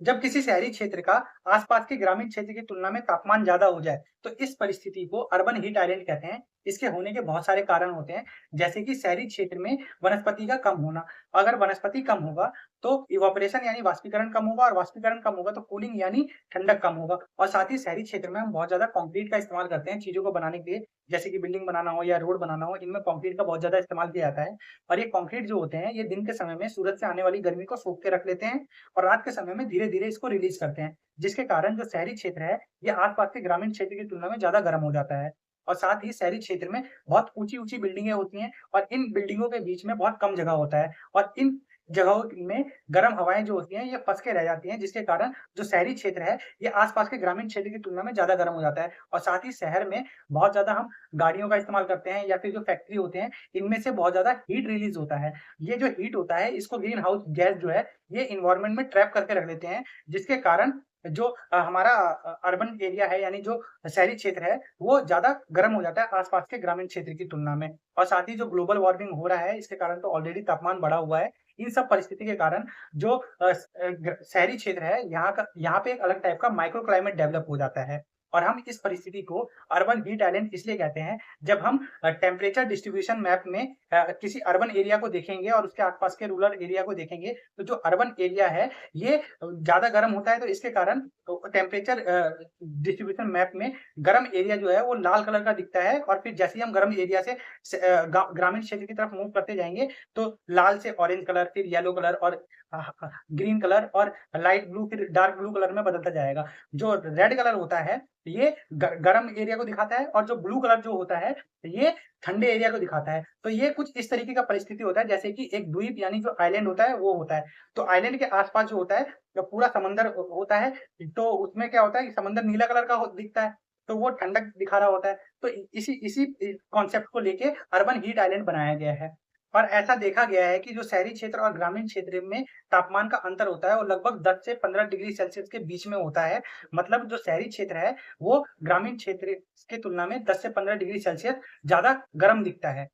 जब किसी शहरी क्षेत्र का आसपास के ग्रामीण क्षेत्र की तुलना में तापमान ज़्यादा हो जाए, तो इस परिस्थिति को अर्बन हीट आइलैंड कहते हैं। इसके होने के बहुत सारे कारण होते हैं, जैसे कि शहरी क्षेत्र में वनस्पति का कम होना। अगर वनस्पति कम होगा, तो इवेपोरेशन यानी वाष्पीकरण कम होगा और वाष्पीकरण कम होगा तो कूलिंग यानी ठंडक कम होगा। और साथ ही शहरी क्षेत्र में हम बहुत ज़्यादा कंक्रीट का इस्तेमाल करते हैं चीज़ों को बनाने के लिए, जैसे कि बिल्डिंग बनाना हो या रोड बनाना हो, इनमें कंक्रीट का बहुत ज़्यादा इस्तेमाल किया जाता है। और ये कंक्रीट जो होते हैं, ये दिन के समय में सूरज से आने वाली गर्मी को सोख के रख लेते हैं और रात के समय में धीरे-धीरे इसको रिलीज़ करते हैं, जिसके कारण जो शहरी क्षेत्र है, ये आस-पास के ग्रामीण क्षेत्र की तुलना में ज़्यादा गर्म हो जाता है। और साथ ही शहरी क्षेत्र में बहुत ऊँची-ऊँची बिल्डिंगें होती हैं और इन बिल्डिंगों के बीच में बहुत कम जगह होता है और इन जगहों में गर्म हवाएँ जो होती हैं, ये फँस के रह जाती हैं, जिसके कारण जो शहरी क्षेत्र है, ये आस-पास के ग्रामीण क्षेत्र की तुलना में ज़्यादा गर्म हो जाता है। और साथ ही शहर में बहुत ज़्यादा हम गाड़ियों का इस्तेमाल करते हैं या फिर जो फैक्ट्री होते हैं, इनमें से बहुत ज़्यादा हीट रिलीज़ होता है। ये जो हीट होता है, इसको ग्रीन हाउस गैस जो है, ये एनवायरनमेंट में ट्रैप करके रख लेते हैं, जिसके कारण जो हमारा अर्बन एरिया है यानी जो शहरी क्षेत्र है, वो ज़्यादा गर्म हो जाता है आस-पास के ग्रामीण क्षेत्र की तुलना में। और साथ ही जो ग्लोबल वार्मिंग हो रहा है, इसके कारण तो ऑलरेडी तापमान बढ़ा हुआ है। इन सब परिस्थिति के कारण जो शहरी क्षेत्र है, यहाँ पे एक अलग टाइप का माइक्रो क्लाइमेट डेवलप हो जाता है। और हम इस परिस्थिति को अर्बन हीट आइलैंड इसलिए कहते हैं, जब हम टेम्परेचर डिस्ट्रीब्यूशन मैप में किसी अर्बन एरिया को देखेंगे और उसके आस-पास के रूरल एरिया को देखेंगे, तो जो अर्बन एरिया है, ये ज़्यादा गर्म होता है, तो इसके कारण टेम्परेचर डिस्ट्रीब्यूशन मैप में गर्म एरिया जो है, वो लाल कलर का दिखता है और फिर जैसे ही हम गर्म एरिया से ग्रामीण क्षेत्र की तरफ मूव करते जाएँगे, तो लाल से ऑरेंज कलर, फिर येलो कलर और ग्रीन कलर और लाइट ब्लू फिर डार्क ब्लू कलर में बदलता जाएगा। जो रेड कलर होता है, ये गरम एरिया को दिखाता है और जो ब्लू कलर जो होता है, ये ठंडे एरिया को दिखाता है। तो ये कुछ इस तरीके का परिस्थिति होता है जैसे कि एक द्वीप यानी जो आइलैंड होता है वो होता है। तो आइलैंड के आस-पास जो होता है, जो पूरा समंदर होता है, तो उसमें क्या होता है कि समंदर नीला कलर का दिखता है, तो वो ठंडक दिखा रहा होता है। तो इसी इसी कॉन्सेप्ट को लेके अर्बन हीट आइलैंड बनाया गया है। और ऐसा देखा गया है कि जो शहरी क्षेत्र और ग्रामीण क्षेत्र में तापमान का अंतर होता है, वो लगभग 10 से 15 डिग्री सेल्सियस के बीच में होता है। मतलब जो शहरी क्षेत्र है, वो ग्रामीण क्षेत्र की तुलना में 10 से 15 डिग्री सेल्सियस ज़्यादा गर्म दिखता है।